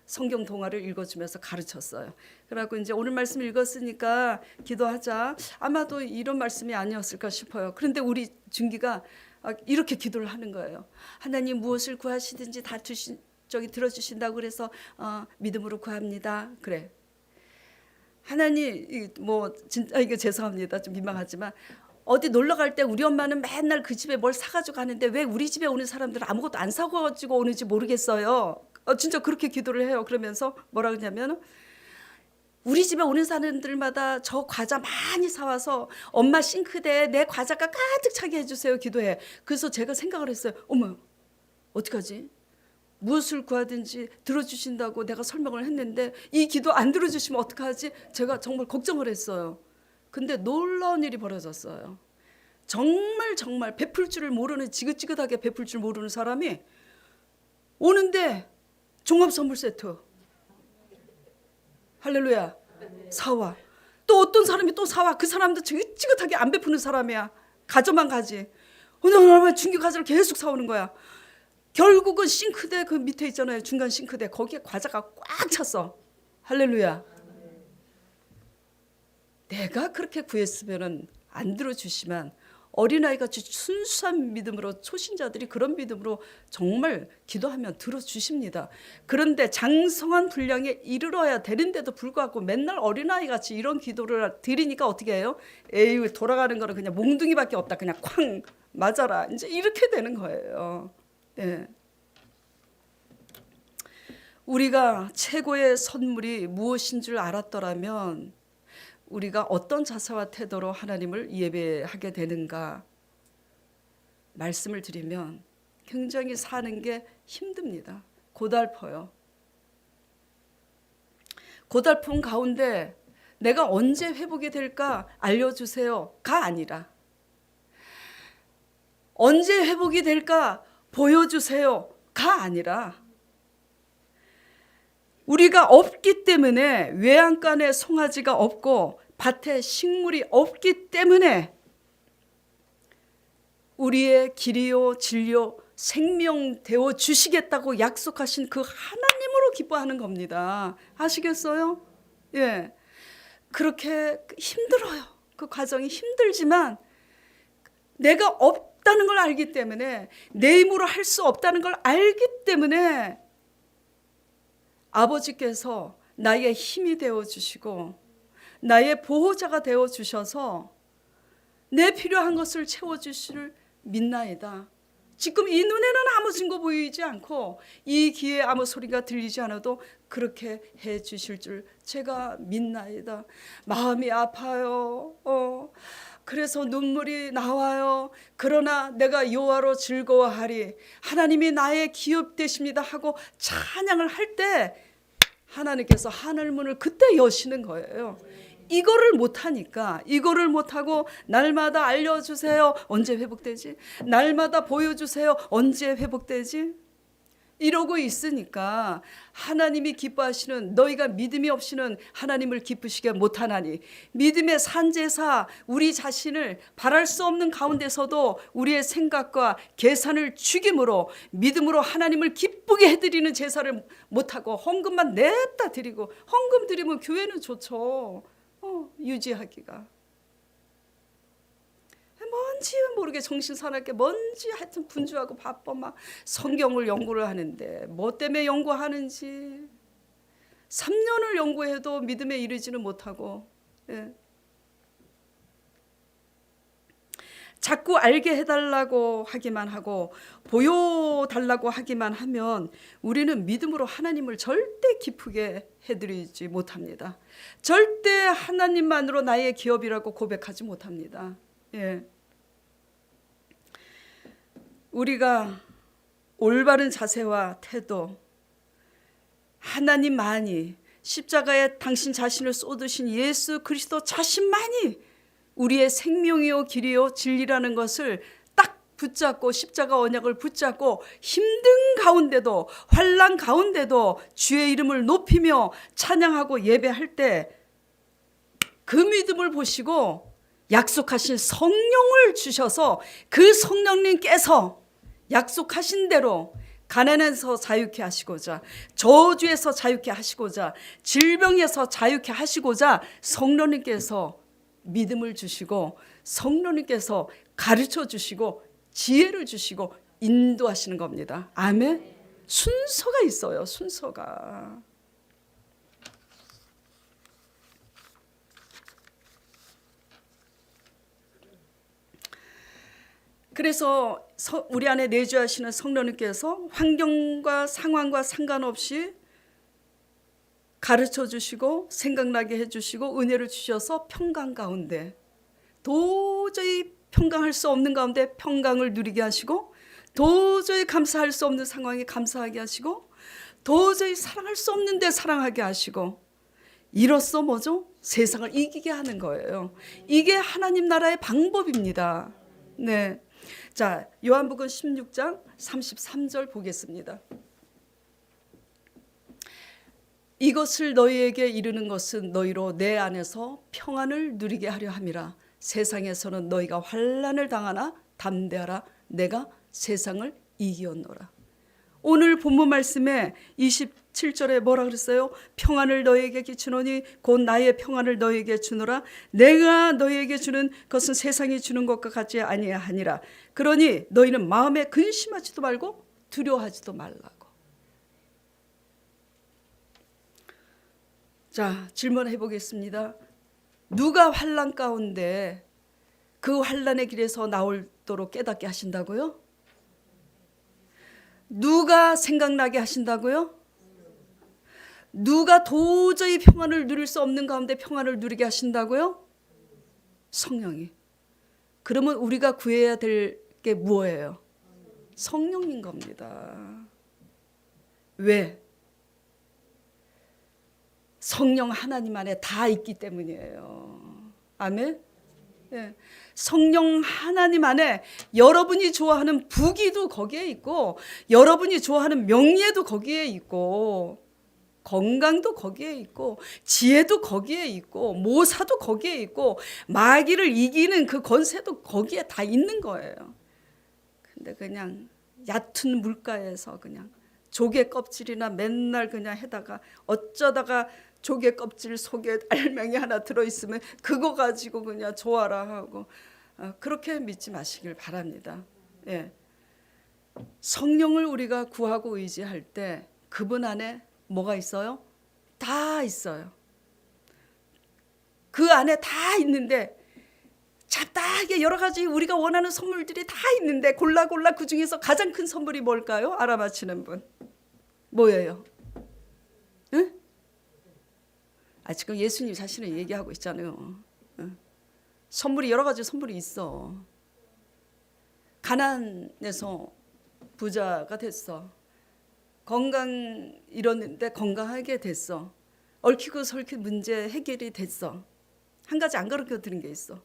성경 동화를 읽어주면서 가르쳤어요. 그래갖고 이제 오늘 말씀 읽었으니까 기도하자. 아마도 이런 말씀이 아니었을까 싶어요. 그런데 우리 준기가 이렇게 기도를 하는 거예요. 하나님 무엇을 구하시든지 다 들어주신다고 그래서 믿음으로 구합니다. 그래. 하나님 진짜 이거 죄송합니다. 좀 민망하지만 어디 놀러 갈 때 우리 엄마는 맨날 그 집에 뭘 사가지고 가는데 왜 우리 집에 오는 사람들은 아무것도 안 사가지고 오는지 모르겠어요. 진짜 그렇게 기도를 해요. 그러면서 뭐라 그러냐면 우리 집에 오는 사람들마다 저 과자 많이 사와서 엄마 싱크대에 내 과자가 가득 차게 해주세요. 기도해. 그래서 제가 생각을 했어요. 어머 어떡하지? 무엇을 구하든지 들어주신다고 내가 설명을 했는데 이 기도 안 들어주시면 어떡하지? 제가 정말 걱정을 했어요. 근데 놀라운 일이 벌어졌어요. 정말 베풀 줄을 모르는, 지긋지긋하게 베풀 줄 모르는 사람이 오는데 종합 선물 세트, 할렐루야, 사와. 또 어떤 사람이 또 사와. 그 사람도 지긋지긋하게 안 베푸는 사람이야. 가져만 가지. 오늘 중기 과자를 계속 사오는 거야. 결국은 싱크대 그 밑에 있잖아요. 중간 싱크대. 거기에 과자가 꽉 찼어. 할렐루야. 내가 그렇게 구했으면 안 들어주시면 어린아이같이 순수한 믿음으로, 초신자들이 그런 믿음으로 정말 기도하면 들어주십니다. 그런데 장성한 분량에 이르러야 되는데도 불구하고 맨날 어린아이같이 이런 기도를 드리니까 어떻게 해요? 에이 돌아가는 거는 그냥 몽둥이밖에 없다. 그냥 쾅 맞아라. 이제 이렇게 되는 거예요. 예. 우리가 최고의 선물이 무엇인 줄 알았더라면 우리가 어떤 자세와 태도로 하나님을 예배하게 되는가 말씀을 드리면 굉장히 사는 게 힘듭니다. 고달퍼요. 고달픈 가운데 내가 언제 회복이 될까 알려주세요가 아니라 언제 회복이 될까 보여주세요가 아니라 우리가 없기 때문에 외양간에 송아지가 없고 밭에 식물이 없기 때문에 우리의 길이요 진리요 생명 되어 주시겠다고 약속하신 그 하나님으로 기뻐하는 겁니다. 아시겠어요? 예. 그렇게 힘들어요. 그 과정이 힘들지만 내가 없다는 걸 알기 때문에, 내 힘으로 할 수 없다는 걸 알기 때문에 아버지께서 나의 힘이 되어 주시고 나의 보호자가 되어 주셔서 내 필요한 것을 채워 주실 믿나이다. 지금 이 눈에는 아무 증거 보이지 않고 이 귀에 아무 소리가 들리지 않아도 그렇게 해 주실 줄 제가 믿나이다. 마음이 아파요. 그래서 눈물이 나와요. 그러나 내가 여호와로 즐거워하리, 하나님이 나의 기업 되십니다 하고 찬양을 할 때 하나님께서 하늘문을 그때 여시는 거예요. 이거를 못하니까, 이거를 못하고 날마다 알려주세요. 언제 회복되지? 날마다 보여주세요. 언제 회복되지? 이러고 있으니까 하나님이 기뻐하시는, 너희가 믿음이 없이는 하나님을 기쁘시게 못하나니, 믿음의 산제사 우리 자신을 바랄 수 없는 가운데서도 우리의 생각과 계산을 죽임으로 믿음으로 하나님을 기쁘게 해드리는 제사를 못하고 헌금만 냈다 드리고, 헌금 드리면 교회는 좋죠. 유지하기가 뭔지 모르게 정신사납게 뭔지 하여튼 분주하고 바빠. 막 성경을 연구를 하는데 뭐 때문에 연구하는지 3년을 연구해도 믿음에 이르지는 못하고, 예. 자꾸 알게 해달라고 하기만 하고 보여달라고 하기만 하면 우리는 믿음으로 하나님을 절대 기쁘게 해드리지 못합니다. 절대 하나님만으로 나의 기업이라고 고백하지 못합니다. 예. 우리가 올바른 자세와 태도, 하나님만이, 십자가에 당신 자신을 쏟으신 예수 그리스도 자신만이 우리의 생명이요 길이요 진리라는 것을 딱 붙잡고, 십자가 언약을 붙잡고 힘든 가운데도 환난 가운데도 주의 이름을 높이며 찬양하고 예배할 때 그 믿음을 보시고 약속하신 성령을 주셔서 그 성령님께서 약속하신 대로 가난에서 자유케 하시고자, 저주에서 자유케 하시고자, 질병에서 자유케 하시고자 성령님께서 믿음을 주시고 성령님께서 가르쳐 주시고 지혜를 주시고 인도하시는 겁니다. 아멘. 순서가 있어요. 순서가. 그래서 우리 안에 내주하시는 성령님께서 환경과 상황과 상관없이 가르쳐 주시고 생각나게 해주시고 은혜를 주셔서 평강 가운데, 도저히 평강할 수 없는 가운데 평강을 누리게 하시고, 도저히 감사할 수 없는 상황에 감사하게 하시고, 도저히 사랑할 수 없는데 사랑하게 하시고, 이로써 뭐죠? 세상을 이기게 하는 거예요. 이게 하나님 나라의 방법입니다. 네. 자, 요한복음 16장 33절 보겠습니다. 이것을 너희에게 이르는 것은 너희로 내 안에서 평안을 누리게 하려 함이라. 세상에서는 너희가 환난을 당하나 담대하라. 내가 세상을 이기었노라. 오늘 본문 말씀에 27절에 뭐라 그랬어요? 평안을 너희에게 주노니 곧 나의 평안을 너희에게 주노라. 내가 너희에게 주는 것은 세상이 주는 것과 같지 아니하니라. 그러니 너희는 마음에 근심하지도 말고 두려워하지도 말라고. 자, 질문해 보겠습니다. 누가 환난 가운데 그 환난의 길에서 나오도록 깨닫게 하신다고요? 누가 생각나게 하신다고요? 누가 도저히 평안을 누릴 수 없는 가운데 평안을 누리게 하신다고요? 성령이. 그러면 우리가 구해야 될 게 뭐예요? 성령인 겁니다. 왜? 성령 하나님 안에 다 있기 때문이에요. 아멘? 예. 성령 하나님 안에 여러분이 좋아하는 부귀도 거기에 있고, 여러분이 좋아하는 명예도 거기에 있고, 건강도 거기에 있고 지혜도 거기에 있고 모사도 거기에 있고 마귀를 이기는 그 권세도 거기에 다 있는 거예요. 근데 그냥 얕은 물가에서 그냥 조개 껍질이나 맨날 그냥 해다가 어쩌다가 조개 껍질 속에 알맹이 하나 들어있으면 그거 가지고 그냥 좋아라 하고 그렇게 믿지 마시길 바랍니다. 예. 성령을 우리가 구하고 의지할 때 그분 안에 뭐가 있어요? 다 있어요. 그 안에 다 있는데 잡다하게 여러 가지 우리가 원하는 선물들이 다 있는데 골라 그 중에서 가장 큰 선물이 뭘까요? 알아맞히는 분 뭐예요? 응? 지금 예수님 자신을 얘기하고 있잖아요. 응? 선물이 여러 가지 선물이 있어. 가난해서 부자가 됐어. 건강 잃었는데 건강하게 됐어. 얽히고 설킨 문제 해결이 됐어. 한 가지 안 가르쳐 드린 게 있어.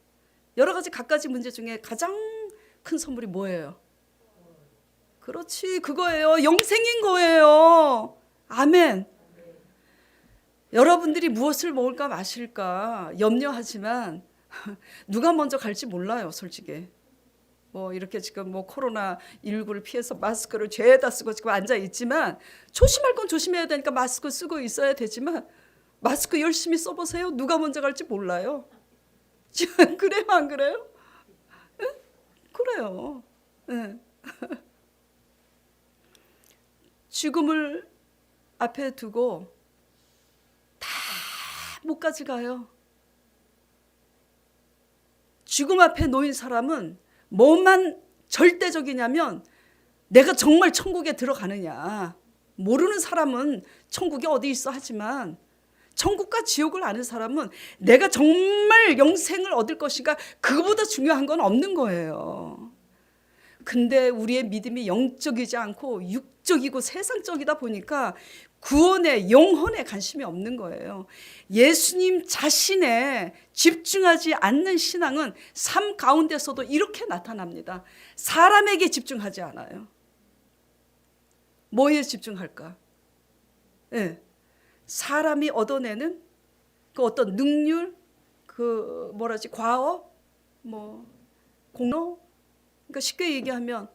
여러 가지 갖가지 문제 중에 가장 큰 선물이 뭐예요? 그렇지, 그거예요. 영생인 거예요. 아멘. 여러분들이 무엇을 먹을까 마실까 염려하지만 누가 먼저 갈지 몰라요, 솔직히. 뭐 이렇게 지금 뭐 코로나19를 피해서 마스크를 죄다 쓰고 지금 앉아 있지만 조심할 건 조심해야 되니까 마스크 쓰고 있어야 되지만 마스크 열심히 써보세요. 누가 먼저 갈지 몰라요. 그래요, 안 그래요? 응? 그래요. 응. 죽음을 앞에 두고 다 못 가져가요. 죽음 앞에 놓인 사람은 뭐만 절대적이냐면 내가 정말 천국에 들어가느냐. 모르는 사람은 천국이 어디 있어 하지만 천국과 지옥을 아는 사람은 내가 정말 영생을 얻을 것인가 그거보다 중요한 건 없는 거예요. 근데 우리의 믿음이 영적이지 않고 육적이고 세상적이다 보니까 구원에 영혼에 관심이 없는 거예요. 예수님 자신에 집중하지 않는 신앙은 삶 가운데서도 이렇게 나타납니다. 사람에게 집중하지 않아요. 뭐에 집중할까? 네. 사람이 얻어내는 그 어떤 능률, 그 뭐라지 과업, 뭐 공로. 그러니까 쉽게 얘기하면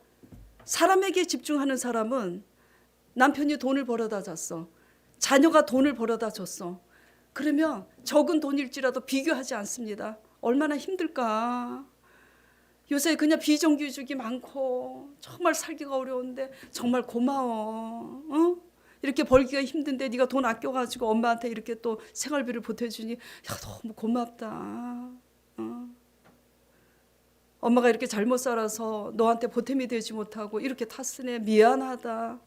사람에게 집중하는 사람은 남편이 돈을 벌어다 줬어. 자녀가 돈을 벌어다 줬어. 그러면 적은 돈일지라도 비교하지 않습니다. 얼마나 힘들까. 요새 그냥 비정규직이 많고 정말 살기가 어려운데 정말 고마워. 어? 이렇게 벌기가 힘든데 네가 돈 아껴가지고 엄마한테 이렇게 또 생활비를 보태주니 야, 너무 고맙다. 어? 엄마가 이렇게 잘못 살아서 너한테 보탬이 되지 못하고 이렇게 탔으네 미안하다.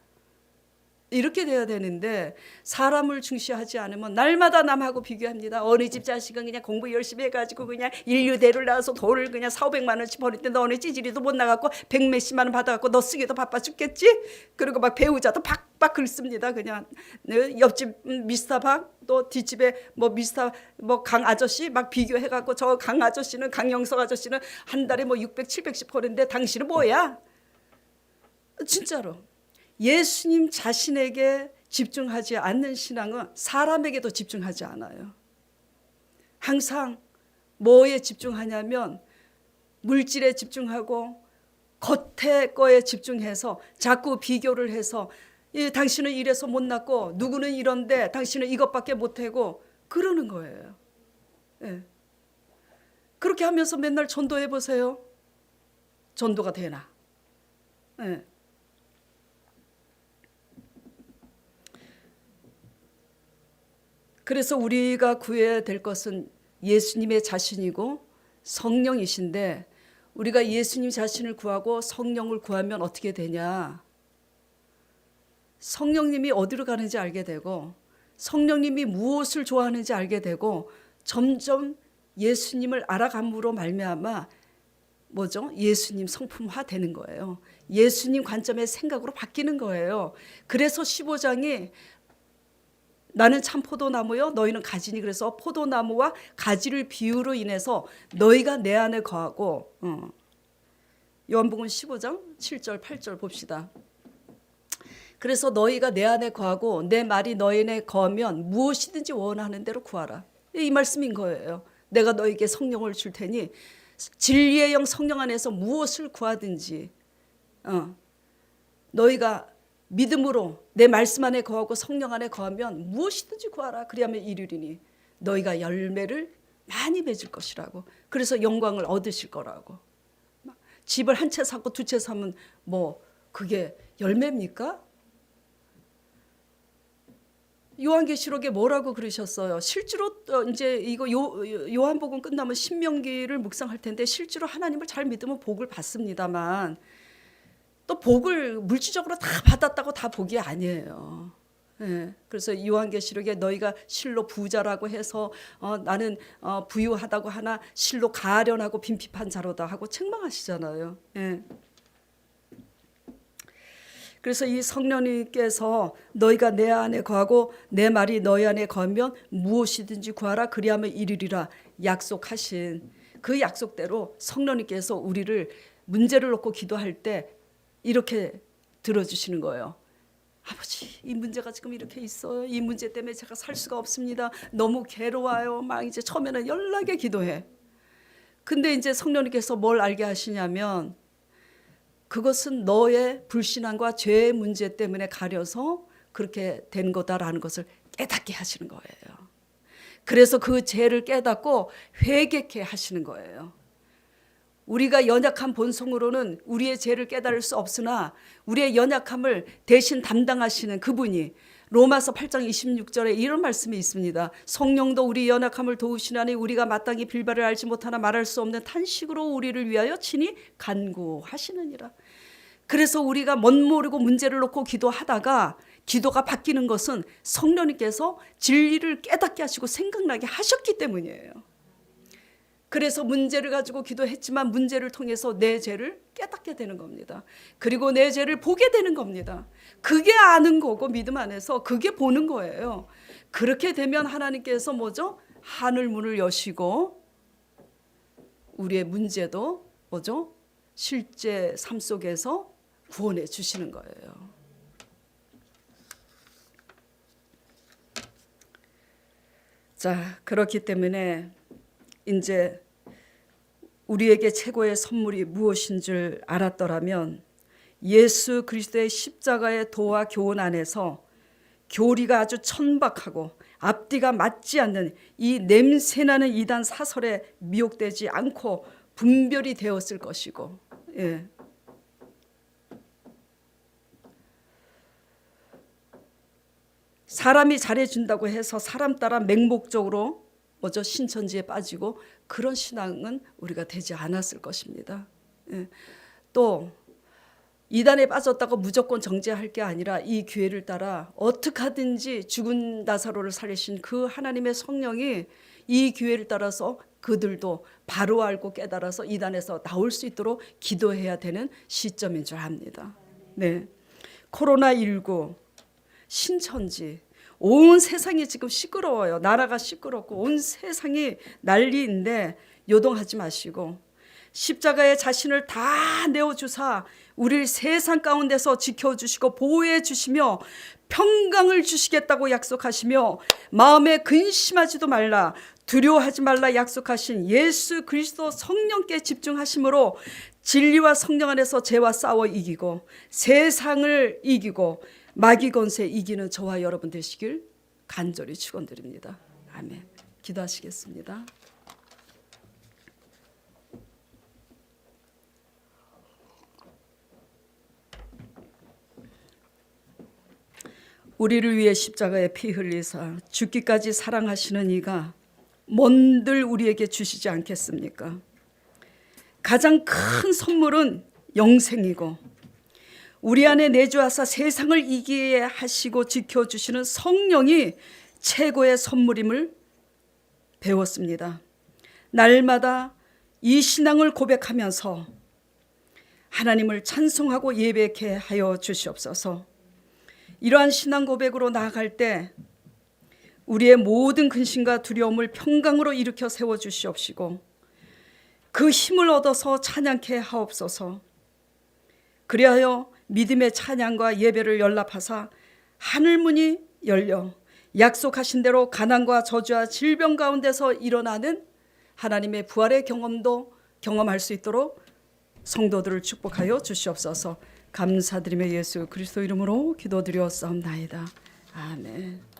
이렇게 돼야 되는데 사람을 중시하지 않으면 날마다 남하고 비교합니다. 어느 집 자식은 그냥 공부 열심히 해가지고 그냥 인류대를 나와서 돈을 그냥 400~500만 원씩 버는데 너는 찌질이도 못 나갔고 100몇십만 원 받아갖고 너 쓰기도 바빠 죽겠지? 그리고 막 배우자도 박박 긁습니다. 그냥 옆집 미스터 박 또 뒷집에 뭐 미스터 뭐 강 아저씨 막 비교해갖고 저 강 아저씨는 강영석 아저씨는 한 달에 뭐 600~700씩 버는데 당신은 뭐야? 진짜로. 예수님 자신에게 집중하지 않는 신앙은 사람에게도 집중하지 않아요. 항상 뭐에 집중하냐면 물질에 집중하고 겉에 거에 집중해서 자꾸 비교를 해서 당신은 이래서 못났고 누구는 이런데 당신은 이것밖에 못하고 그러는 거예요. 네. 그렇게 하면서 맨날 전도해 보세요. 전도가 되나? 네. 그래서 우리가 구해야 될 것은 예수님의 자신이고 성령이신데 우리가 예수님 자신을 구하고 성령을 구하면 어떻게 되냐? 성령님이 어디로 가는지 알게 되고 성령님이 무엇을 좋아하는지 알게 되고 점점 예수님을 알아감으로 말미암아 뭐죠? 예수님 성품화 되는 거예요. 예수님 관점의 생각으로 바뀌는 거예요. 그래서 15장이 나는 참 포도나무요 너희는 가지니 그래서 포도나무와 가지를 비유로 인해서 너희가 내 안에 거하고 요한복음 15장 7절 8절 봅시다. 그래서 너희가 내 안에 거하고 내 말이 너희 안에 거하면 무엇이든지 원하는 대로 구하라. 이 말씀인 거예요. 내가 너에게 성령을 줄 테니 진리의 영 성령 안에서 무엇을 구하든지 너희가 믿음으로 내 말씀 안에 거하고 성령 안에 거하면 무엇이든지 구하라. 그리하면 이루리니 너희가 열매를 많이 맺을 것이라고. 그래서 영광을 얻으실 거라고. 집을 한 채 사고 두 채 사면 뭐 그게 열매입니까? 요한계시록에 뭐라고 그러셨어요? 실제로 이제 이거 요한복음 끝나면 신명기를 묵상할 텐데 실제로 하나님을 잘 믿으면 복을 받습니다만 또 복을 물질적으로 다 받았다고 다 복이 아니에요. 예, 그래서 요한계시록에 너희가 실로 부자라고 해서 나는 부유하다고 하나 실로 가련하고 빈핍한 자로다 하고 책망하시잖아요. 예. 그래서 이 성령님께서 너희가 내 안에 거하고 내 말이 너희 안에 거하면 무엇이든지 구하라 그리하면 이루리라 약속하신 그 약속대로 성령님께서 우리를 문제를 놓고 기도할 때 이렇게 들어주시는 거예요. 아버지, 이 문제가 지금 이렇게 있어요. 이 문제 때문에 제가 살 수가 없습니다. 너무 괴로워요. 막 이제 처음에는 연락에 기도해. 근데 이제 성령님께서 뭘 알게 하시냐면 그것은 너의 불신앙과 죄의 문제 때문에 가려서 그렇게 된 거다라는 것을 깨닫게 하시는 거예요. 그래서 그 죄를 깨닫고 회개케 하시는 거예요. 우리가 연약한 본성으로는 우리의 죄를 깨달을 수 없으나 우리의 연약함을 대신 담당하시는 그분이 로마서 8장 26절에 이런 말씀이 있습니다. 성령도 우리 연약함을 도우시나니 우리가 마땅히 빌바를 알지 못하나 말할 수 없는 탄식으로 우리를 위하여 친히 간구하시느니라. 그래서 우리가 멋모르고 문제를 놓고 기도하다가 기도가 바뀌는 것은 성령님께서 진리를 깨닫게 하시고 생각나게 하셨기 때문이에요. 그래서 문제를 가지고 기도했지만 문제를 통해서 내 죄를 깨닫게 되는 겁니다. 그리고 내 죄를 보게 되는 겁니다. 그게 아는 거고 믿음 안에서 그게 보는 거예요. 그렇게 되면 하나님께서 뭐죠? 하늘 문을 여시고 우리의 문제도 뭐죠? 실제 삶 속에서 구원해 주시는 거예요. 자, 그렇기 때문에 이제 우리에게 최고의 선물이 무엇인 줄 알았더라면 예수 그리스도의 십자가의 도와 교훈 안에서 교리가 아주 천박하고 앞뒤가 맞지 않는 이 냄새나는 이단 사설에 미혹되지 않고 분별이 되었을 것이고, 예. 사람이 잘해준다고 해서 사람 따라 맹목적으로 뭐죠? 신천지에 빠지고 그런 신앙은 우리가 되지 않았을 것입니다. 예. 또 이단에 빠졌다고 무조건 정죄할 게 아니라 이 기회를 따라 어떻게 하든지 죽은 나사로를 살리신 그 하나님의 성령이 이 기회를 따라서 그들도 바로 알고 깨달아서 이단에서 나올 수 있도록 기도해야 되는 시점인 줄 압니다. 네. 코로나19, 신천지, 온 세상이 지금 시끄러워요. 나라가 시끄럽고 온 세상이 난리인데 요동하지 마시고 십자가에 자신을 다 내어주사 우리를 세상 가운데서 지켜주시고 보호해 주시며 평강을 주시겠다고 약속하시며 마음에 근심하지도 말라 두려워하지 말라 약속하신 예수 그리스도 성령께 집중하심으로 진리와 성령 안에서 죄와 싸워 이기고 세상을 이기고 마귀 권세 이기는 저와 여러분 되시길 간절히 축원드립니다. 아멘. 기도하시겠습니다. 우리를 위해 십자가에 피 흘리사 죽기까지 사랑하시는 이가 뭔들 우리에게 주시지 않겠습니까? 가장 큰 선물은 영생이고 우리 안에 내주하사 세상을 이기게 하시고 지켜주시는 성령이 최고의 선물임을 배웠습니다. 날마다 이 신앙을 고백하면서 하나님을 찬송하고 예배케 하여 주시옵소서. 이러한 신앙 고백으로 나아갈 때 우리의 모든 근심과 두려움을 평강으로 일으켜 세워주시옵시고 그 힘을 얻어서 찬양케 하옵소서. 그리하여 믿음의 찬양과 예배를 연락하사 하늘 문이 열려 약속하신 대로 가난과 저주와 질병 가운데서 일어나는 하나님의 부활의 경험도 경험할 수 있도록 성도들을 축복하여 주시옵소서. 감사드리며 예수 그리스도 이름으로 기도드렸사옵나이다. 아멘.